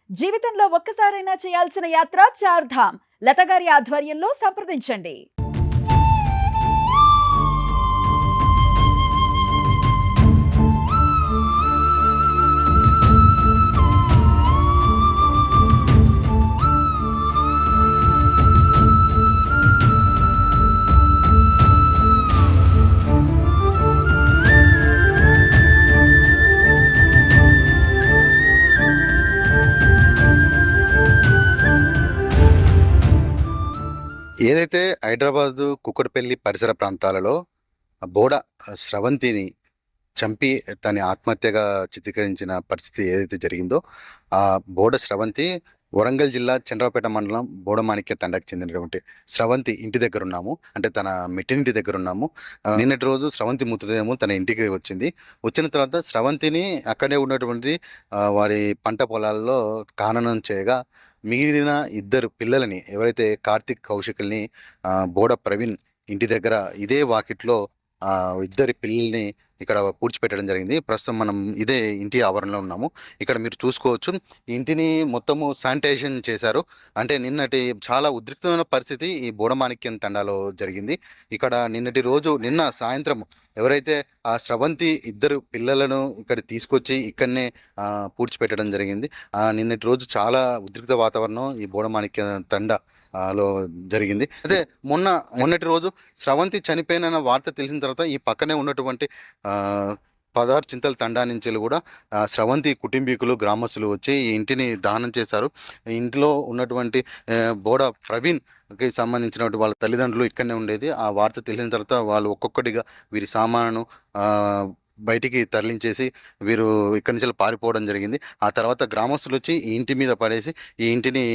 జీవితంలో ఒక్కసారైనా చేయాల్సిన యాత్ర చార్ధామ్. లత గారి ఆధ్వర్యంలో సంప్రదించండి. ఏదైతే హైదరాబాదు కుక్కట్పల్లి పరిసర ప్రాంతాలలో బోడ స్రవంతిని చంపి తన ఆత్మహత్యగా చిత్రీకరించిన పరిస్థితి ఏదైతే జరిగిందో, ఆ బోడ స్రవంతి వరంగల్ జిల్లా చంద్రపేట మండలం బోడమాణిక్య తండకు చెందినటువంటి స్రవంతి ఇంటి దగ్గర ఉన్నాము. అంటే తన మెట్టినింటి దగ్గర ఉన్నాము. నిన్నటి రోజు స్రవంతి మృతదేహము తన ఇంటికి వచ్చింది. వచ్చిన తర్వాత స్రవంతిని అక్కడే ఉన్నటువంటి వారి పంట పొలాల్లో ఖననం చేయగా మిగిలిన ఇద్దరు పిల్లలని, ఎవరైతే కార్తిక్ కౌశికుల్ని బోడ ప్రవీణ్ ఇంటి దగ్గర ఇదే వాకిట్లో ఇద్దరి పిల్లల్ని ఇక్కడ పూడ్చిపెట్టడం జరిగింది. ప్రస్తుతం మనం ఇదే ఇంటి ఆవరణలో ఉన్నాము. ఇక్కడ మీరు చూసుకోవచ్చు, ఇంటిని మొత్తము శానిటైజేషన్ చేశారు. అంటే నిన్నటి చాలా ఉద్రిక్తమైన పరిస్థితి ఈ బోడమాణిక్యం తండాలో జరిగింది. ఇక్కడ నిన్న సాయంత్రం ఎవరైతే ఆ స్రవంతి ఇద్దరు పిల్లలను ఇక్కడ తీసుకొచ్చి ఇక్కడనే పూడ్చిపెట్టడం జరిగింది. నిన్నటి రోజు చాలా ఉద్రిక్త వాతావరణం ఈ బోడమాణిక్య తండాలో జరిగింది. అదే మొన్నటి రోజు స్రవంతి చనిపోయిన వార్త తెలిసిన తర్వాత ఈ పక్కనే ఉన్నటువంటి 16 చింతల తండా నుంచి కూడా స్రవంతి కుటుంబీకులు, గ్రామస్తులు వచ్చి ఈ ఇంటిని దానం చేశారు. ఇంట్లో ఉన్నటువంటి బోడ ప్రవీణ్కి సంబంధించినటువంటి వాళ్ళ తల్లిదండ్రులు ఇక్కడనే ఉండేది. ఆ వార్త తెలిసిన తర్వాత వాళ్ళు ఒక్కొక్కటిగా వీరి సామాను బయటికి తరలించేసి వీరు ఇక్కడి నుంచి పారిపోవడం జరిగింది. ఆ తర్వాత గ్రామస్తులు వచ్చి ఈ ఇంటి మీద పడేసి ఈ ఇంటిని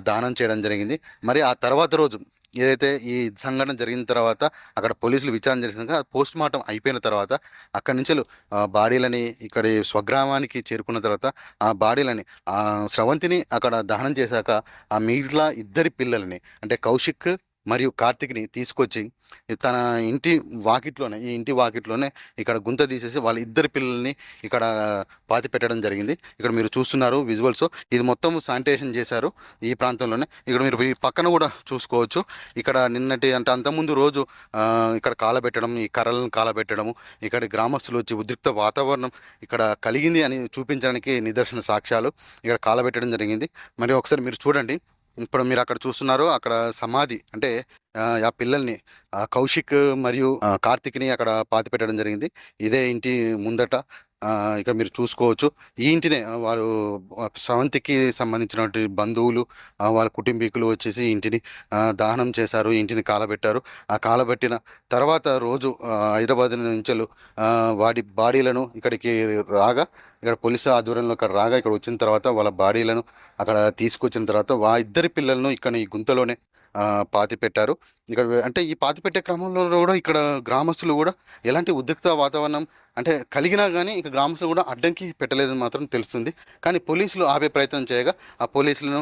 దానం చేయడం జరిగింది. మరి ఆ తర్వాత రోజు ఏదైతే ఈ సంఘటన జరిగిన తర్వాత అక్కడ పోలీసులు విచారణ చేసిన పోస్ట్ మార్టం అయిపోయిన తర్వాత అక్కడి నుంచి బాడీలని ఇక్కడి స్వగ్రామానికి చేరుకున్న తర్వాత ఆ బాడీలని స్రవంతిని అక్కడ దహనం చేశాక ఆ మిగిలిన ఇద్దరి పిల్లలని, అంటే కౌశిక్ మరియు కార్తిక్ని తీసుకొచ్చి తన ఇంటి వాకిట్లోనే ఇక్కడ గుంత తీసేసి వాళ్ళ ఇద్దరి పిల్లల్ని ఇక్కడ పాతి పెట్టడం జరిగింది. ఇక్కడ మీరు చూస్తున్నారు విజువల్స్. ఇది మొత్తం శానిటేషన్ చేశారు ఈ ప్రాంతంలోనే. ఇక్కడ మీరు ఈ పక్కన కూడా చూసుకోవచ్చు. ఇక్కడ అంటే అంతకుముందు రోజు ఇక్కడ కాలబెట్టడం, ఈ కర్రలను కాలబెట్టడము, ఇక్కడ గ్రామస్తులు వచ్చి ఉద్రిక్త వాతావరణం ఇక్కడ కలిగింది అని చూపించడానికి నిదర్శన సాక్ష్యాలు ఇక్కడ కాలబెట్టడం జరిగింది. మరి ఒకసారి మీరు చూడండి. ఇప్పుడు మీరు అక్కడ చూస్తున్నారు, అక్కడ సమాధి, అంటే ఆ పిల్లల్ని కౌశిక్ మరియు కార్తిక్ని అక్కడ పాతి పెట్టడం జరిగింది. ఇదే ఇంటి ముందట ఇక్కడ మీరు చూసుకోవచ్చు. ఈ ఇంటినే వారు స్రవంతికి సంబంధించినటువంటి బంధువులు, వాళ్ళ కుటుంబీకులు వచ్చేసి ఇంటిని దహనం చేశారు, ఇంటిని కాలబెట్టారు. ఆ కాలబెట్టిన తర్వాత రోజు హైదరాబాద్ నుంచి వాడి బాడీలను ఇక్కడికి రాగా, ఇక్కడ పోలీసు ఆధ్వర్యంలో ఇక్కడ వచ్చిన తర్వాత వాళ్ళ బాడీలను అక్కడ తీసుకొచ్చిన తర్వాత ఇద్దరి పిల్లలను ఇక్కడ ఈ గుంతలోనే పాతి పెట్టారు. ఇక్కడ అంటే ఈ పాతి పెట్టే క్రమంలో కూడా ఇక్కడ గ్రామస్తులు కూడా ఎలాంటి ఉద్రిక్త వాతావరణం అంటే కలిగినా కానీ ఇక గ్రామస్తులు కూడా అడ్డంకి పెట్టలేదని మాత్రం తెలుస్తుంది. కానీ పోలీసులు ఆపే ప్రయత్నం చేయగా ఆ పోలీసులను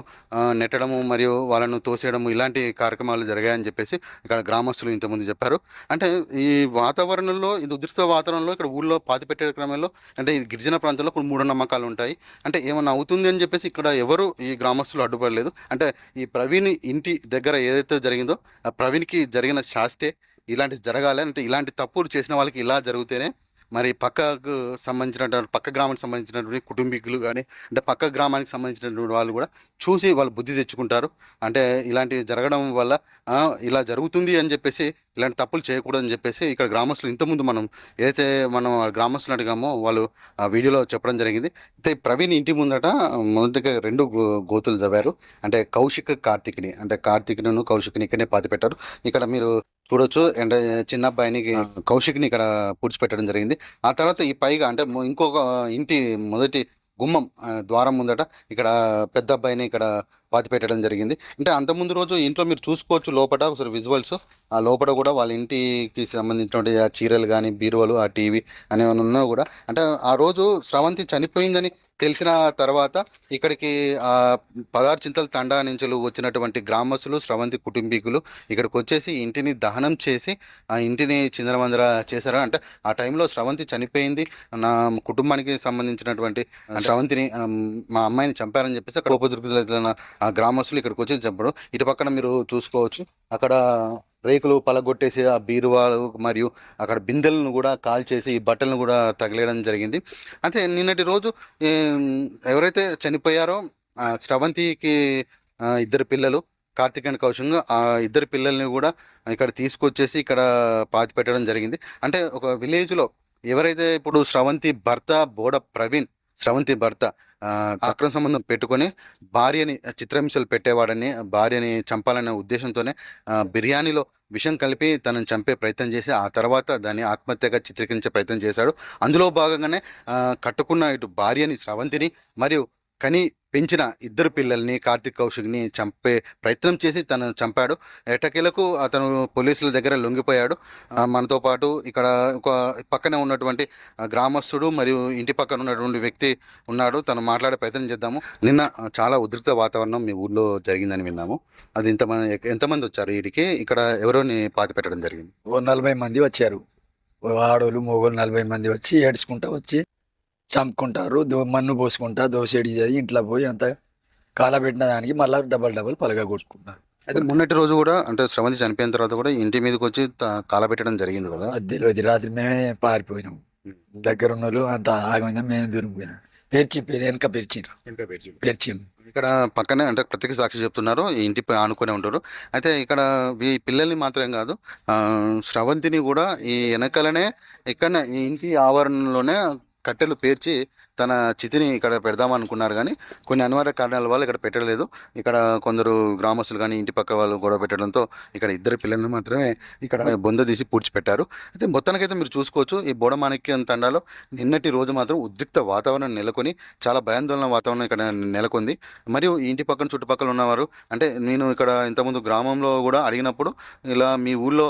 నెట్టడము మరియు వాళ్ళను తోసేయడము ఇలాంటి కార్యక్రమాలు జరిగాయని చెప్పేసి ఇక్కడ గ్రామస్తులు ఇంతకుముందు చెప్పారు. అంటే ఈ వాతావరణంలో, ఇది ఉద్రిక్త వాతావరణంలో ఇక్కడ ఊళ్ళో పాతి పెట్టే క్రమంలో అంటే ఈ గిరిజన ప్రాంతంలో కొన్ని మూఢనమ్మకాలు ఉంటాయి. అంటే ఏమన్నా అవుతుంది అని చెప్పేసి ఇక్కడ ఎవరు ఈ గ్రామస్తులు అడ్డుపడలేదు. అంటే ఈ ప్రవీణ్ ఇంటి దగ్గర ఏదైతే జరిగిందో ఆ ప్రవీణ్కి జరిగిన శాస్తే ఇలాంటి జరగాలి, అంటే ఇలాంటి తప్పులు చేసిన వాళ్ళకి ఇలా జరిగితేనే మరి పక్క గ్రామానికి సంబంధించినటువంటి కుటుంబీకులు కానీ, అంటే పక్క గ్రామానికి సంబంధించినటువంటి వాళ్ళు కూడా చూసి వాళ్ళు బుద్ధి తెచ్చుకుంటారు. అంటే ఇలాంటివి జరగడం వల్ల ఇలా జరుగుతుంది అని చెప్పేసి, ఇలాంటి తప్పులు చేయకూడదని చెప్పేసి ఇక్కడ గ్రామస్తులు ఇంతకుముందు మనం గ్రామస్తులు అడిగామో వాళ్ళు ఆ వీడియోలో చెప్పడం జరిగింది. అయితే ప్రవీణ్ ఇంటి ముందట మొదటిగా 2 గోతులు జవ్వారు. అంటే కార్తిక్ని కౌశిక్ని ఇక్కడనే పాతి పెట్టారు. ఇక్కడ మీరు చూడొచ్చు. అంటే చిన్న అబ్బాయిని కౌశిక్ని ఇక్కడ పూడ్చిపెట్టడం జరిగింది. ఆ తర్వాత ఈ పైగా అంటే ఇంకొక ఇంటి మొదటి గుమ్మం ద్వారం ముందట ఇక్కడ పెద్ద అబ్బాయిని ఇక్కడ పాతి పెట్టడం జరిగింది. అంటే అంతకుముందు రోజు ఇంట్లో మీరు చూసుకోవచ్చు లోపల ఒకసారి విజువల్స్. ఆ లోపల కూడా వాళ్ళ ఇంటికి సంబంధించినటువంటి ఆ చీరలు కానీ, బీరువాలు, ఆ టీవీ అనేవి ఉన్నా కూడా అంటే ఆ రోజు స్రవంతి చనిపోయిందని తెలిసిన తర్వాత ఇక్కడికి 16 చింతల తండా నుంచి వచ్చినటువంటి గ్రామస్తులు, స్రవంతి కుటుంబీకులు ఇక్కడికి వచ్చేసి ఇంటిని దహనం చేసి ఆ ఇంటిని చిందరవందర చేశారు. అంటే ఆ టైంలో స్రవంతి చనిపోయింది, నా కుటుంబానికి సంబంధించినటువంటి స్రవంతిని మా అమ్మాయిని చంపారని చెప్పేసి అక్కడ ఉపద్రవితులైన ఆ గ్రామస్తులు ఇక్కడికి వచ్చి చంపారు. ఇటు పక్కన మీరు చూసుకోవచ్చు అక్కడ రేకులు పలగొట్టేసి ఆ బీరువాలు మరియు అక్కడ బిందెలను కూడా కాల్చేసి ఈ బట్టలను కూడా తగిలేయడం జరిగింది. అంటే నిన్నటి రోజు ఎవరైతే చనిపోయారో స్రవంతికి ఇద్దరు పిల్లలు కార్తిక్ అండ్ కౌశిక్, ఆ ఇద్దరు పిల్లల్ని కూడా ఇక్కడ తీసుకొచ్చేసి ఇక్కడ పాతి పెట్టడం జరిగింది. అంటే ఒక విలేజ్లో ఎవరైతే ఇప్పుడు స్రవంతి భర్త బోడ ప్రవీణ్, స్రవంతి భర్త అక్రమ సంబంధం పెట్టుకొని భార్యని చిత్రహింసలు పెట్టేవాడని, భార్యని చంపాలనే ఉద్దేశంతోనే బిర్యానీలో విషం కలిపి తనని చంపే ప్రయత్నం చేసి ఆ తర్వాత దాన్ని ఆత్మహత్యగా చిత్రీకరించే ప్రయత్నం చేశాడు. అందులో భాగంగానే కట్టుకున్న ఇటు భార్యని స్రవంతిని మరియు కని పెంచిన ఇద్దరు పిల్లల్ని కార్తిక్ కౌశిక్ని చంపే ప్రయత్నం చేసి తను చంపాడు. ఎట్టకేలకు అతను పోలీసుల దగ్గర లొంగిపోయాడు. మనతో పాటు ఇక్కడ ఒక పక్కనే ఉన్నటువంటి గ్రామస్తుడు మరియు ఇంటి పక్కన ఉన్నటువంటి వ్యక్తి ఉన్నాడు, తను మాట్లాడే ప్రయత్నం చేద్దాము. నిన్న చాలా ఉద్రిక్త వాతావరణం మీ ఊర్లో జరిగిందని విన్నాము. అది ఎంతమంది వచ్చారు వీడికి, ఇక్కడ ఎవరోని పాతి పెట్టడం జరిగింది? ఓ 40 మంది వచ్చారు. ఆడోళ్ళు మొగోళ్ళు 40 మంది వచ్చి ఏడ్చుకుంటా వచ్చి చంపుకుంటారు. మన్ను పోసుకుంటా దోసేడి చేసి ఇంట్లో పోయి అంత కాలబెట్టిన దానికి మళ్ళీ డబల్ పలగా కొట్టుకుంటారు. అయితే మొన్నటి రోజు కూడా అంటే స్రవంతి చనిపోయిన తర్వాత కూడా ఇంటి మీదకి వచ్చి కాలబెట్టడం జరిగింది కదా? అది తెలియదు. రాత్రి మేమే పారిపోయినాం. దగ్గర ఉన్న వాళ్ళు అంత ఆగమైందా మేము దూరిపోయినాం. వెనక పెరిచిండ్రు. ఇక్కడ పక్కనే అంటే ప్రత్యేక సాక్షి చెప్తున్నారు, ఈ ఇంటిపై ఆనుకునే ఉంటారు. అయితే ఇక్కడ ఈ పిల్లల్ని మాత్రం కాదు స్రవంతిని కూడా ఈ వెనకాలనే ఇక్కడ ఈ ఇంటి ఆవరణలోనే కట్టెలు పేర్చి తన చితిని ఇక్కడ పెడదామనుకున్నారు, కానీ కొన్ని అనివార్య కారణాల వల్ల ఇక్కడ పెట్టలేదు. ఇక్కడ కొందరు గ్రామస్తులు కానీ ఇంటి పక్క వాళ్ళు గొడవ పెట్టడంతో ఇక్కడ ఇద్దరు పిల్లల్ని మాత్రమే ఇక్కడ బొంద తీసి పూడ్చిపెట్టారు. అయితే మొత్తానికైతే మీరు చూసుకోవచ్చు ఈ బోడమాణిక్యం తండాలో నిన్నటి రోజు మాత్రం ఉద్రిక్త వాతావరణం నెలకొని చాలా భయాందోళన వాతావరణం ఇక్కడ నెలకొంది. మరియు ఈ ఇంటి పక్కన చుట్టుపక్కల ఉన్నవారు అంటే నేను ఇక్కడ ఇంతకుముందు గ్రామంలో కూడా అడిగినప్పుడు ఇలా మీ ఊళ్ళో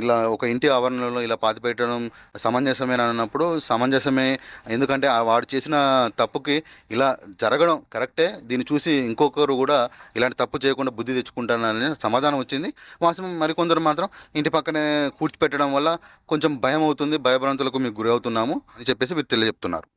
ఇలా ఒక ఇంటి ఆవరణలో ఇలా పాతి పెట్టడం సమంజసమేనా అన్నప్పుడు సమంజసమే, ఎందుకంటే వాడు చేసిన తప్పుకి ఇలా జరగడం కరెక్టే, దీన్ని చూసి ఇంకొకరు కూడా ఇలాంటి తప్పు చేయకుండా బుద్ధి తెచ్చుకుంటారని సమాధానం వచ్చింది. వాస్తవం మరికొందరు మాత్రం ఇంటి పక్కనే కూర్చిపెట్టడం వల్ల కొంచెం భయం అవుతుంది, భయభ్రాంతులకు మీకు గురి అవుతున్నాము అని చెప్పేసి వీరు తెలియజెప్తున్నారు.